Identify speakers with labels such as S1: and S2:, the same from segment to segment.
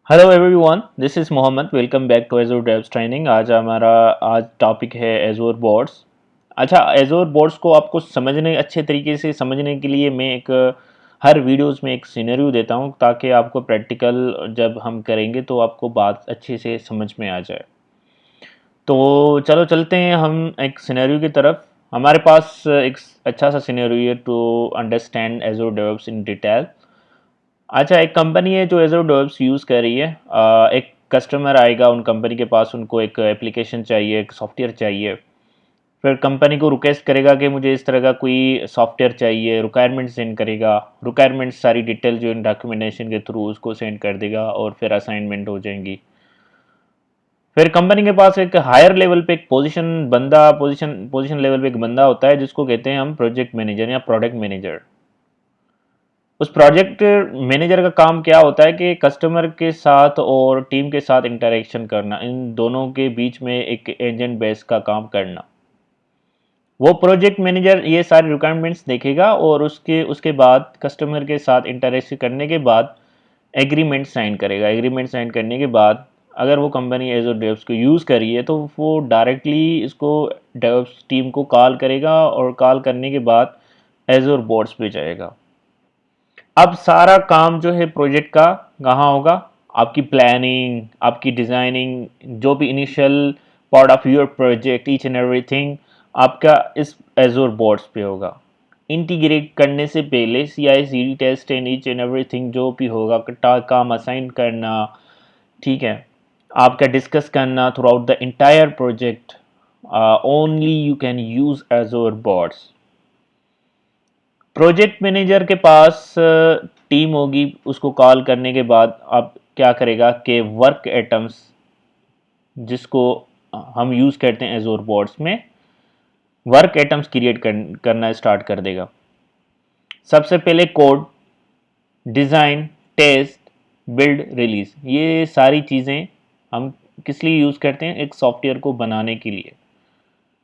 S1: Hello everyone, this is Mohammed. Welcome back to Azure DevOps training. आज topic है Azure boards. अच्छा, एजोर boards को आपको समझने अच्छे तरीके से समझने के लिए मैं हर वीडियोस में एक सिनेरियो देता हूँ ताकि आपको प्रैक्टिकल जब हम करेंगे तो आपको बात अच्छे से समझ में आ जाए। तो चलो चलते हैं हम एक सिनेरियो की तरफ। हमारे पास एक अच्छा सा सिनेरियो है to understand Azure DevOps in detail. अच्छा, एक कंपनी है जो एजोर डेव्स यूज़ कर रही है। एक कस्टमर आएगा उन कंपनी के पास, उनको एक एप्लीकेशन चाहिए, एक सॉफ्टवेयर चाहिए। फिर कंपनी को रिक्वेस्ट करेगा कि मुझे इस तरह का कोई सॉफ्टवेयर चाहिए, रिक्वायरमेंट सेंड करेगा। रिक्वायरमेंट सारी डिटेल जो इन डॉक्यूमेंटेशन के थ्रू उसको सेंड कर देगा और फिर असाइनमेंट हो जाएंगी। फिर कंपनी के पास एक हायर लेवल पे एक पोजीशन लेवल पे एक बंदा होता है जिसको कहते हैं हम प्रोजेक्ट मैनेजर या प्रोडक्ट मैनेजर। उस प्रोजेक्ट मैनेजर का काम क्या होता है कि कस्टमर के साथ और टीम के साथ इंटरेक्शन करना, इन दोनों के बीच में एक एजेंट बेस का काम करना। वो प्रोजेक्ट मैनेजर ये सारी रिक्वायरमेंट्स देखेगा और उसके उसके बाद कस्टमर के साथ इंटरेक्शन करने के बाद एग्रीमेंट साइन करेगा। एग्रीमेंट साइन करने के बाद अगर वो कंपनी एज डेव्स को यूज़ करी है तो वो डायरेक्टली इसको डेव्स टीम को कॉल करेगा और कॉल करने के बाद एजोर बोर्ड्स पे जाएगा। अब सारा काम जो है प्रोजेक्ट का कहाँ होगा? आपकी प्लानिंग, आपकी डिज़ाइनिंग, जो भी initial part of your project, each and everything आपका इस एजोर बोर्ड्स पे होगा। इंटीग्रेट करने से पहले CI/CD test and each and everything जो भी होगा, काम असाइन करना, ठीक है, आपका डिस्कस करना through out the entire project, only you can use एजोर boards. Project manager के पास टीम होगी, उसको कॉल करने के बाद आप क्या करेगा कि वर्क एटम्स जिसको हम यूज़ करते हैं एजोर बोर्ड्स में, वर्क एटम्स क्रिएट करना स्टार्ट कर देगा। सबसे पहले code, design, test, build, release, ये सारी चीज़ें हम किस लिए यूज़ करते हैं? एक सॉफ्टवेयर को बनाने के लिए।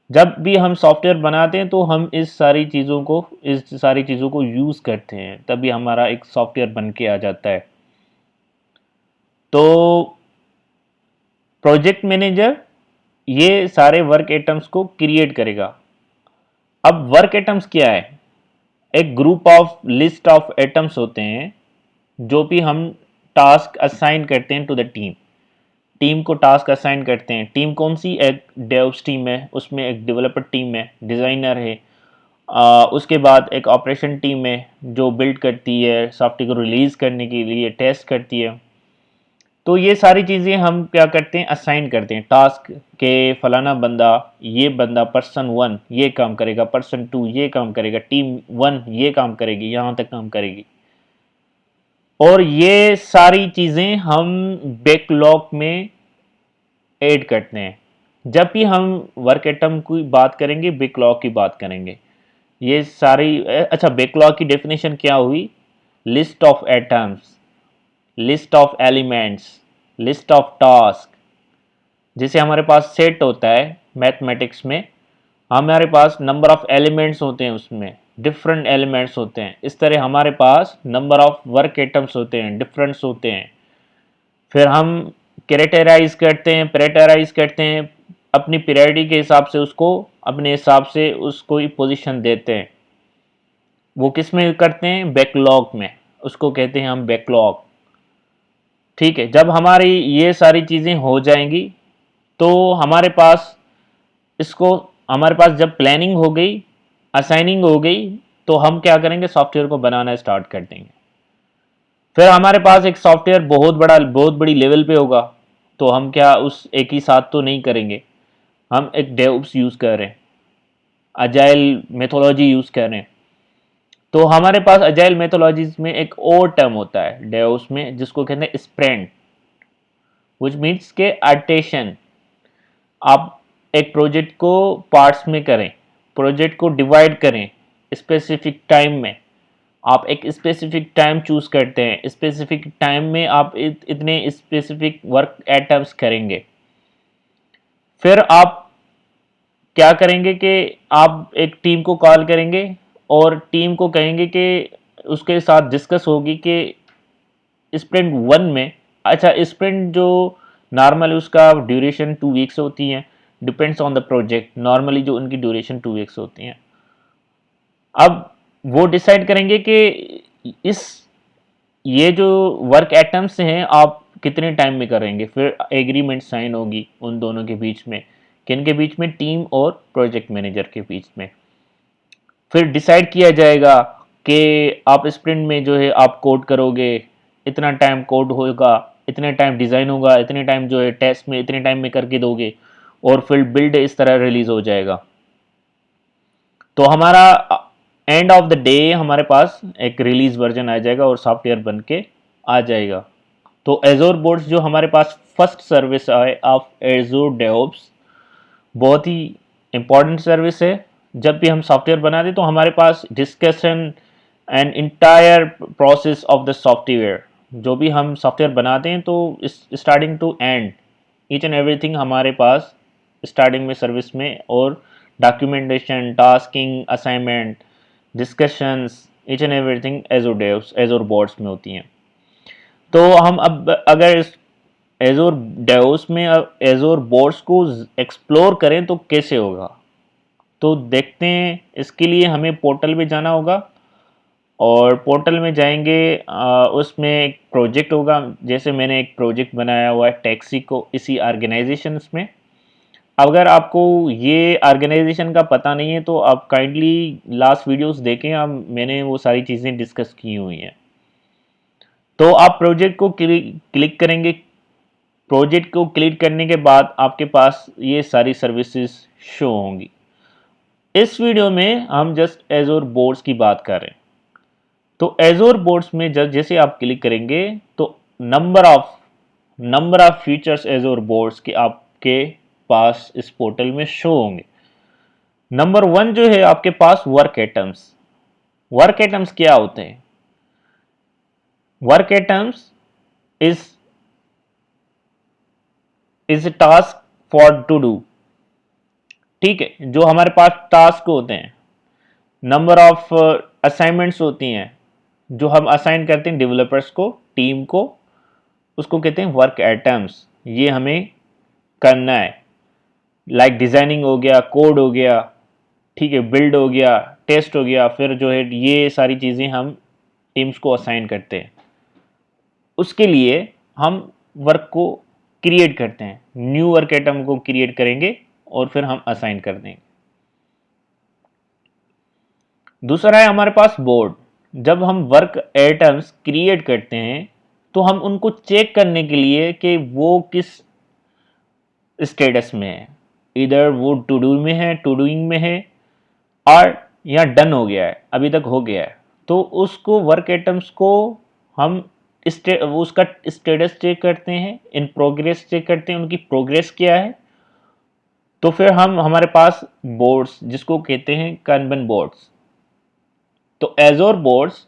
S1: जब भी हम सॉफ्टवेयर बनाते हैं तो हम इस सारी चीज़ों को यूज़ करते हैं, तभी हमारा एक सॉफ्टवेयर बन के आ जाता है। तो प्रोजेक्ट मैनेजर ये सारे वर्क आइटम्स को क्रिएट करेगा। अब वर्क आइटम्स क्या है? एक group of list of items होते हैं जो भी हम टास्क असाइन करते हैं टू द टीम। टीम को टास्क असाइन करते हैं। टीम कौन सी? एक डेव्स टीम है, उसमें एक डेवलपर टीम है, डिज़ाइनर है, उसके बाद एक ऑपरेशन टीम है जो बिल्ड करती है, सॉफ्टवेयर को रिलीज़ करने के लिए टेस्ट करती है। तो ये सारी चीज़ें हम क्या करते हैं? असाइन करते हैं टास्क के। फलाना बंदा, ये बंदा पर्सन 1 ये काम करेगा, पर्सन 2 ये काम करेगा, टीम 1 ये काम करेगी, यहाँ तक काम करेगी। और ये सारी चीज़ें हम बैकलॉग में ऐड करते हैं। जब भी हम वर्क आइटम की बात करेंगे, बैकलॉग की बात करेंगे। ये सारी अच्छा, बैकलॉग की डेफिनेशन क्या हुई? List of atoms, list of elements, list of task. जैसे हमारे पास सेट होता है मैथमेटिक्स में, हमारे पास नंबर ऑफ एलिमेंट्स होते हैं, उसमें डिफरेंट एलिमेंट्स होते हैं। इस तरह हमारे पास नंबर ऑफ वर्क आइटम्स होते हैं, डिफरेंट्स होते हैं। फिर हम प्रेटराइज करते हैं अपनी प्रायोरिटी के हिसाब से, उसको अपने हिसाब से उसको ही पोजीशन देते हैं। वो किस में करते हैं? बैकलॉग में। उसको कहते हैं हम बैकलॉग। ठीक है, जब हमारी ये सारी चीज़ें हो जाएंगी तो हमारे पास इसको हमारे पास जब प्लानिंग हो गई, असाइनिंग हो गई, तो हम क्या करेंगे? सॉफ्टवेयर को बनाना स्टार्ट कर देंगे। फिर हमारे पास एक सॉफ्टवेयर बहुत बड़ी लेवल पे होगा, तो हम क्या उस एक ही साथ तो नहीं करेंगे। हम एक डेव्स यूज़ कर रहे हैं, अजाइल मेथोलॉजी यूज़ कर रहे हैं। तो हमारे पास अजाइल मेथोलॉजीज में एक और टर्म होता है डेव्स में जिसको कहते हैं स्प्रिंट, विच मीन्स के अटेंशन। आप एक प्रोजेक्ट को पार्ट्स में करें, प्रोजेक्ट को डिवाइड करें स्पेसिफिक टाइम में। आप एक स्पेसिफिक टाइम चूज करते हैं, स्पेसिफिक टाइम में आप इतने स्पेसिफिक वर्क आइटम्स करेंगे। फिर आप क्या करेंगे कि आप एक टीम को कॉल करेंगे और टीम को कहेंगे कि उसके साथ डिस्कस होगी कि स्प्रिंट 1 में अच्छा, स्प्रिंट जो नॉर्मल उसका ड्यूरेशन 2 वीक्स होती है, depends on the project. Normally जो उनकी ड्यूरेशन 2 वीक्स होती हैं। अब वो डिसाइड करेंगे कि इस ये जो वर्क आइटम्स हैं आप कितने टाइम में करेंगे। फिर एग्रीमेंट साइन होगी उन दोनों के बीच में, किन के बीच में, टीम और प्रोजेक्ट मैनेजर के बीच में। फिर डिसाइड किया जाएगा कि आप स्प्रिंट में जो है आप कोड करोगे, इतना टाइम कोड होगा, इतने टाइम डिज़ाइन होगा, इतने टाइम जो है टेस्ट में इतने टाइम में करके दोगे, और फिर बिल्ड इस तरह रिलीज हो जाएगा। तो हमारा एंड ऑफ द डे हमारे पास एक रिलीज वर्जन आ जाएगा और सॉफ्टवेयर बन के आ जाएगा। तो एजोर बोर्ड्स जो हमारे पास फर्स्ट सर्विस है ऑफ एजोर डेवऑप्स, बहुत ही इम्पॉर्टेंट सर्विस है। जब भी हम सॉफ्टवेयर बनाते तो हमारे पास discussion and entire process of the software, जो भी हम सॉफ्टवेयर बनाते हैं तो starting to end each and everything हमारे पास स्टार्टिंग में सर्विस में, और documentation, tasking, assignment, discussions, each and everything Azure DevOps Azure boards में होती हैं। तो हम अब अगर इस एजोर डेव्स में एजोर बोर्ड्स को एक्सप्लोर करें तो कैसे होगा, तो देखते हैं। इसके लिए हमें पोर्टल में जाना होगा, और पोर्टल में जाएंगे, उसमें एक प्रोजेक्ट होगा। जैसे मैंने एक प्रोजेक्ट बनाया हुआ है टैक्सी को इसी ऑर्गेनाइजेशन में। अगर आपको ये ऑर्गेनाइजेशन का पता नहीं है तो आप काइंडली लास्ट वीडियोस देखें, हम मैंने वो सारी चीज़ें डिस्कस की हुई हैं। तो आप प्रोजेक्ट को क्लिक करेंगे। प्रोजेक्ट को क्लिक करने के बाद आपके पास ये सारी सर्विसेज शो होंगी। इस वीडियो में हम जस्ट एजोर बोर्ड्स की बात कर रहे हैं। तो एजोर बोर्ड्स में जैसे आप क्लिक करेंगे तो नंबर ऑफ फीचर्स एजोर बोर्ड्स के आपके पास इस पोर्टल में शो होंगे। नंबर 1 जो है आपके पास वर्क आइटम्स। वर्क आइटम्स क्या होते हैं? Work items is is a task for to do. ठीक है, जो हमारे पास टास्क होते हैं, नंबर ऑफ असाइनमेंट्स होती हैं जो हम असाइन करते हैं डेवलपर्स को, टीम को, उसको कहते हैं वर्क आइटम्स। ये हमें करना है। लाइक डिज़ाइनिंग हो गया, कोड हो गया, ठीक है, बिल्ड हो गया, टेस्ट हो गया, फिर जो है ये सारी चीज़ें हम टीम्स को असाइन करते हैं। उसके लिए हम वर्क को क्रिएट करते हैं, न्यू वर्क आइटम को क्रिएट करेंगे और फिर हम असाइन कर देंगे। दूसरा है हमारे पास बोर्ड। जब हम वर्क आइटम्स क्रिएट करते हैं तो हम उनको चेक करने के लिए कि वो किस स्टेटस में है, इधर वो टू डू में है, टू डूइंग में है, और या डन हो गया है, अभी तक हो गया है, तो उसको वर्क आइटम्स को हम उसका स्टेटस चेक करते हैं, इन प्रोग्रेस चेक करते हैं, उनकी प्रोग्रेस क्या है। तो फिर हम हमारे पास बोर्ड्स जिसको कहते हैं कैनबन बोर्ड्स। तो एजोर बोर्ड्स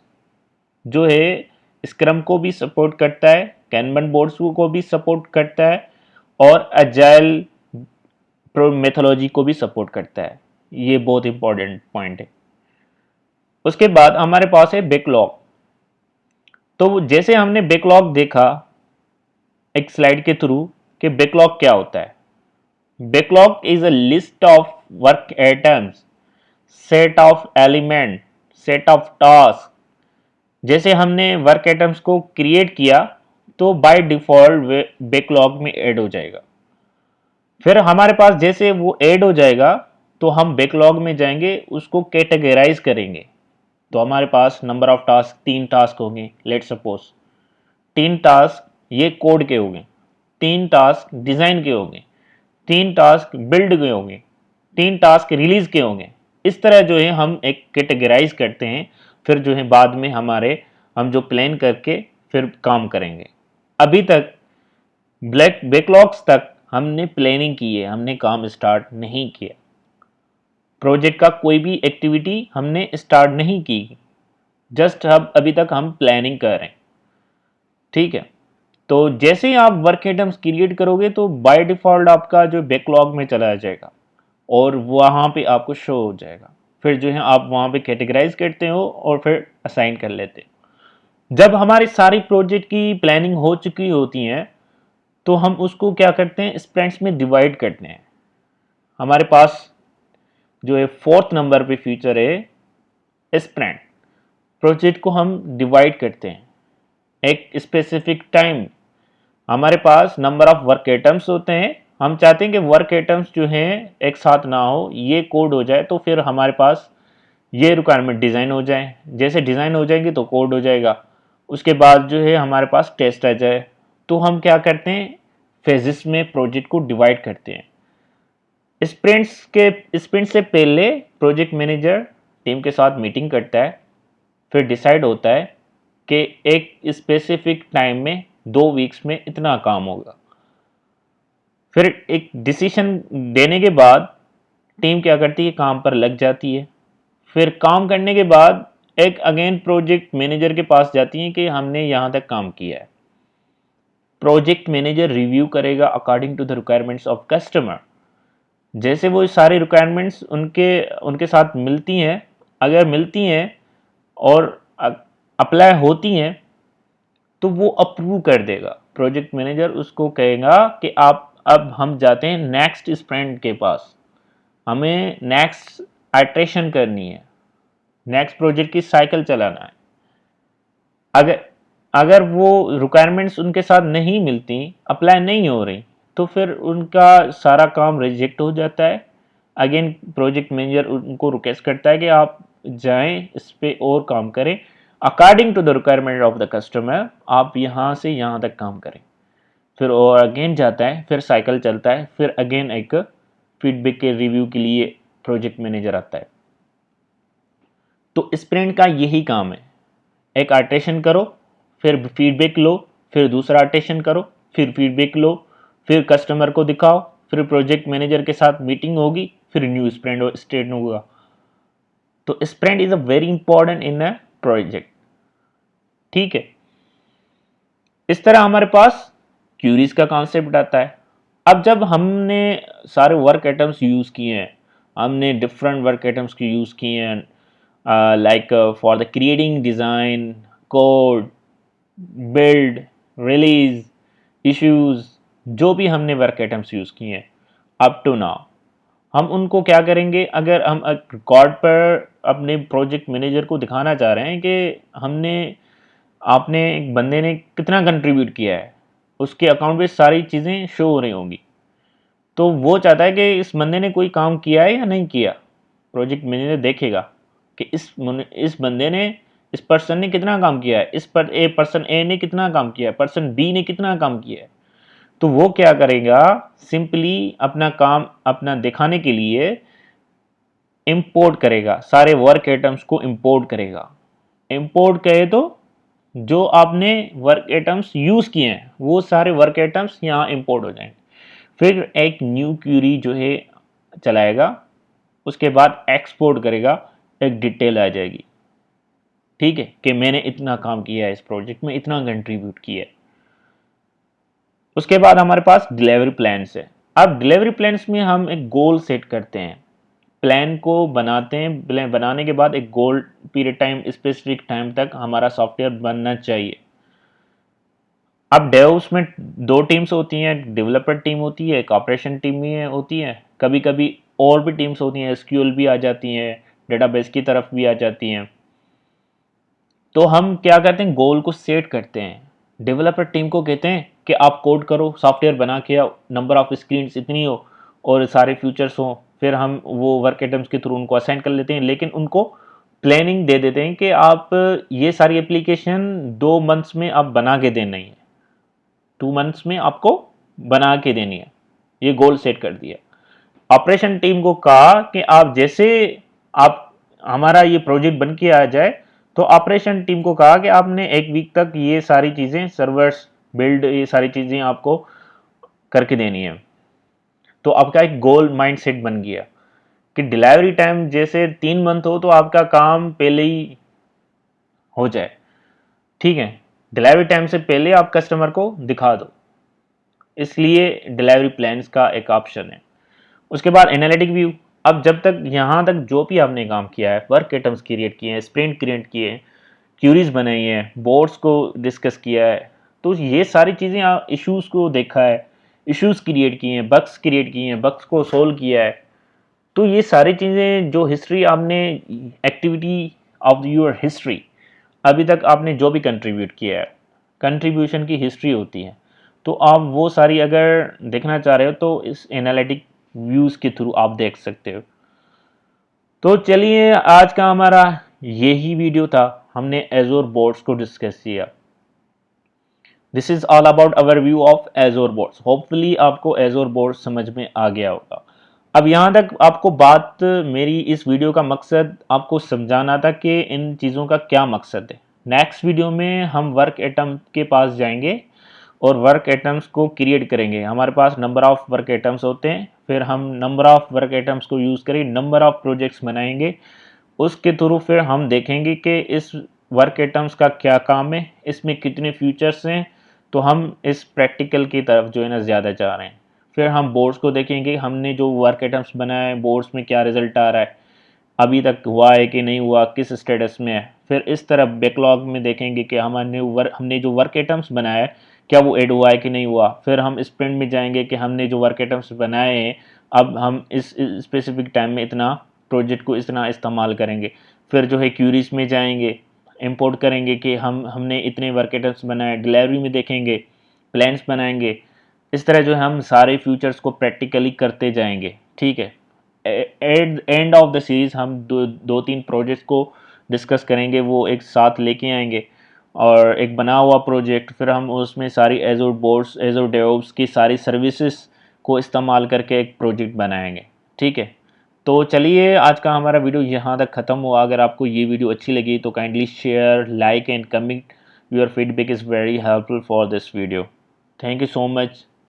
S1: जो है स्क्रम को भी सपोर्ट करता है, कैनबन बोर्ड्स को भी सपोर्ट करता है, और एजाइल मेथोलॉजी को भी सपोर्ट करता है। ये बहुत इंपॉर्टेंट पॉइंट है। उसके बाद हमारे पास है बैकलॉग। तो जैसे हमने बैकलॉग देखा एक स्लाइड के थ्रू कि बैकलॉग क्या होता है। Backlog is a list of work items, set of element, set of task. जैसे हमने वर्क आइटम्स को क्रिएट किया तो बाय डिफॉल्ट बैकलॉग में ऐड हो जाएगा। फिर हमारे पास जैसे वो ऐड हो जाएगा तो हम बैकलॉग में जाएंगे, उसको कैटेगराइज करेंगे। तो हमारे पास नंबर ऑफ टास्क 3 टास्क होंगे। लेट सपोज 3 टास्क ये कोड के होंगे, 3 टास्क डिज़ाइन के होंगे, 3 टास्क बिल्ड के होंगे, 3 टास्क रिलीज के होंगे। इस तरह जो है हम एक कैटेगराइज करते हैं। फिर जो है बाद में हम जो प्लान करके फिर काम करेंगे। अभी तक बैकलॉग्स तक हमने प्लानिंग की है, हमने काम स्टार्ट नहीं किया। प्रोजेक्ट का कोई भी एक्टिविटी हमने स्टार्ट नहीं की, जस्ट अब अभी तक हम प्लानिंग कर रहे हैं। ठीक है, तो जैसे ही आप वर्क आइटम्स क्रिएट करोगे तो बाय डिफॉल्ट आपका जो बैकलॉग में चला जाएगा और वहाँ पे आपको शो हो जाएगा। फिर जो है आप वहाँ पे कैटेगराइज करते हो और फिर असाइन कर लेते हो। जब हमारी सारी प्रोजेक्ट की प्लानिंग हो चुकी होती है तो हम उसको क्या करते हैं, स्प्रिंट्स में डिवाइड करते हैं। हमारे पास जो है फोर्थ नंबर पे फीचर है स्प्रिंट। प्रोजेक्ट को हम डिवाइड करते हैं एक स्पेसिफिक टाइम। हमारे पास नंबर ऑफ वर्क आइटम्स होते हैं, हम चाहते हैं कि वर्क आइटम्स जो हैं एक साथ ना हो, ये कोड हो जाए तो फिर हमारे पास ये रिक्वायरमेंट डिज़ाइन हो जाए। जैसे डिज़ाइन हो जाएगी तो कोड हो जाएगा, उसके बाद जो है हमारे पास टेस्ट आ जाए। तो हम क्या करते हैं, फेजेस में प्रोजेक्ट को डिवाइड करते हैं। स्प्रिंट से पहले प्रोजेक्ट मैनेजर टीम के साथ मीटिंग करता है, फिर डिसाइड होता है कि एक स्पेसिफिक टाइम में 2 वीक्स में इतना काम होगा। फिर एक डिसीजन देने के बाद टीम क्या करती है, काम पर लग जाती है। फिर काम करने के बाद एक अगेन प्रोजेक्ट मैनेजर के पास जाती है कि हमने यहाँ तक काम किया है। प्रोजेक्ट मैनेजर रिव्यू करेगा according to the requirements of customer. जैसे वो सारी रिक्वायरमेंट्स उनके उनके साथ मिलती हैं, अगर मिलती हैं और अप्लाई होती हैं तो वो अप्रूव कर देगा। प्रोजेक्ट मैनेजर उसको कहेगा कि आप अब हम जाते हैं नेक्स्ट स्प्रिंट के पास, हमें नेक्स्ट आइट्रेशन करनी है, नेक्स्ट प्रोजेक्ट की साइकिल चलाना है। अगर अगर वो रिक्वायरमेंट्स उनके साथ नहीं मिलती, अप्लाई नहीं हो रही, तो फिर उनका सारा काम रिजेक्ट हो जाता है। अगेन प्रोजेक्ट मैनेजर उनको रिक्वेस्ट करता है कि आप जाएं इस पे और काम करें according to the requirement of the customer, आप यहाँ से यहाँ तक काम करें। फिर और अगेन जाता है, फिर साइकिल चलता है, फिर अगेन एक फीडबैक के रिव्यू के लिए प्रोजेक्ट मैनेजर आता है। तो स्प्रिंट का यही काम है, एक आर्टेशन करो, फिर फीडबैक लो, फिर दूसरा आर्टेशन करो, फिर फीडबैक लो, फिर कस्टमर को दिखाओ, फिर प्रोजेक्ट मैनेजर के साथ मीटिंग होगी, फिर न्यू स्प्रिंट स्टेट होगा। तो sprint is a very important in a project. ठीक है, इस तरह हमारे पास क्यूरीज का कॉन्सेप्ट आता है। अब जब हमने सारे वर्क आइटम्स यूज़ किए हैं, हमने डिफरेंट वर्क आइटम्स की यूज़ किए हैं, like for the creating design, code, build, release, issues, जो भी हमने वर्क आइटम्स यूज़ किए हैं अप टू नाउ, हम उनको क्या करेंगे, अगर हम रिकॉर्ड पर अपने प्रोजेक्ट मैनेजर को दिखाना चाह रहे हैं कि हमने आपने एक बंदे ने कितना कंट्रीब्यूट किया है, उसके अकाउंट पे सारी चीज़ें शो हो रही होंगी। तो वो चाहता है कि इस बंदे ने कोई काम किया है या नहीं किया। प्रोजेक्ट मैनेजर देखेगा कि इस बंदे ने, इस पर्सन ने कितना काम किया है, इस पर पर्सन ए ने कितना काम किया है, पर्सन बी ने कितना काम किया है। तो वो क्या करेगा, सिंपली अपना काम अपना दिखाने के लिए इंपोर्ट करेगा, सारे वर्क आइटम्स को इंपोर्ट करेगा। इंपोर्ट कहे तो जो आपने वर्क आइटम्स यूज़ किए हैं वो सारे वर्क आइटम्स यहाँ इंपोर्ट हो जाएंगे। फिर एक न्यू क्यूरी जो है चलाएगा, उसके बाद एक्सपोर्ट करेगा, एक डिटेल आ जाएगी, ठीक है, कि मैंने इतना काम किया है, इस प्रोजेक्ट में इतना कंट्रीब्यूट किया है। उसके बाद हमारे पास डिलीवरी प्लान्स है। अब डिलीवरी प्लान्स में हम एक गोल सेट करते हैं, प्लान को बनाते हैं, प्लान बनाने के बाद एक गोल पीरियड टाइम, स्पेसिफिक टाइम तक हमारा सॉफ्टवेयर बनना चाहिए। अब डेवॉप्स में दो टीम्स होती हैं, डेवलपर टीम होती है, एक ऑपरेशन टीम भी होती है, कभी कभी और भी टीम्स होती हैं, एसक्यूएल भी आ जाती हैं, डेटाबेस की तरफ भी आ जाती हैं। तो हम क्या करते हैं, गोल को सेट करते हैं। डेवलपर टीम को कहते हैं कि आप कोड करो, सॉफ्टवेयर बना के आओ, नंबर ऑफ स्क्रीन इतनी हो और सारे फीचर्स हों। फिर हम वो वर्क आइटम्स के थ्रू उनको असाइन कर लेते हैं, लेकिन उनको प्लानिंग दे देते हैं कि आप ये सारी एप्लीकेशन 2 मंथ्स में आप बना के देना ही है, 2 मंथ्स में आपको बना के देनी है। ये गोल सेट कर दिया। ऑपरेशन टीम को कहा कि आप जैसे आप हमारा ये प्रोजेक्ट बन के आ जाए, तो ऑपरेशन टीम को कहा कि आपने 1 वीक तक ये सारी चीज़ें, सर्वर्स बिल्ड, ये सारी चीज़ें आपको करके देनी है। तो आपका एक गोल माइंड सेट बन गया कि डिलीवरी टाइम जैसे 3 मंथ हो तो आपका काम पहले ही हो जाए, ठीक है, डिलीवरी टाइम से पहले आप कस्टमर को दिखा दो, इसलिए डिलीवरी प्लान्स का एक ऑप्शन है। उसके बाद एनालिटिक व्यू। अब जब तक यहाँ तक जो भी आपने काम किया है, वर्क आइटम्स क्रिएट किए हैं, स्प्रिंट क्रिएट किए हैं, क्यूरीज बनाई है, बोर्ड्स को डिस्कस किया है। तो ये सारी चीज़ें इश्यूज़ को देखा है, इश्यूज़ क्रिएट किए हैं, बग्स क्रिएट किए हैं, बग्स को सोल्व किया है। तो ये सारी चीज़ें जो हिस्ट्री आपने, एक्टिविटी ऑफ योर हिस्ट्री, अभी तक आपने जो भी कंट्रीब्यूट किया है, कंट्रीब्यूशन की हिस्ट्री होती है। तो आप वो सारी अगर देखना चाह रहे हो तो इस एनालिटिक व्यूज़ के थ्रू आप देख सकते हो। तो चलिए, आज का हमारा यही वीडियो था, हमने एजोर बोर्ड्स को डिस्कस किया। This is all about our view of एजोर boards. Hopefully आपको एजोर बोर्ड समझ में आ गया होगा। अब यहाँ तक आपको बात, मेरी इस वीडियो का मकसद आपको समझाना था कि इन चीज़ों का क्या मकसद है। नेक्स्ट वीडियो में हम वर्क एटम के पास जाएंगे और वर्क एटम्स को क्रिएट करेंगे। हमारे पास नंबर ऑफ वर्क एटम्स होते हैं, फिर हम नंबर ऑफ वर्क एटम्स को यूज़ करें, नंबर ऑफ प्रोजेक्ट्स बनाएंगे। उसके थ्रू फिर हम देखेंगे कि इस वर्क एटम्स का क्या काम है, इसमें कितने फ्यूचर्स हैं। तो हम इस प्रैक्टिकल की तरफ जो है ना ज़्यादा चाह रहे हैं। फिर हम बोर्ड्स को देखेंगे, हमने जो वर्क एटम्स बनाए हैं बोर्ड्स में क्या रिजल्ट आ रहा है, अभी तक हुआ है कि नहीं हुआ, किस स्टेटस में है। फिर इस तरफ बैकलॉग में देखेंगे कि हमने जो वर्क आइटम्स बनाया है क्या वो ऐड हुआ है कि नहीं हुआ। फिर हम स्प्रिंट में जाएंगे कि हमने जो वर्क आइटम्स बनाए हैं अब हम इस स्पेसिफिक टाइम में इतना प्रोजेक्ट को इतना इस्तेमाल करेंगे। फिर जो है क्यूरीज में जाएंगे, इंपोर्ट करेंगे कि हमने इतने वर्क आइटम्स बनाए। डिलीवरी में देखेंगे, प्लान्स बनाएंगे। इस तरह जो है हम सारे फ्यूचर्स को प्रैक्टिकली करते जाएंगे। ठीक है, at end of the series हम दो तीन प्रोजेक्ट्स को डिस्कस करेंगे, वो एक साथ लेके आएंगे और एक बना हुआ प्रोजेक्ट। फिर हम उसमें सारी एजोर बोर्ड्स, एजोर डेवॉप्स की सारी सर्विसेज को इस्तेमाल करके एक प्रोजेक्ट बनाएंगे। ठीक है, तो चलिए आज का हमारा वीडियो यहाँ तक ख़त्म हुआ। अगर आपको ये वीडियो अच्छी लगी तो kindly share, like and comment. Your feedback is very helpful for this video. Thank you so much.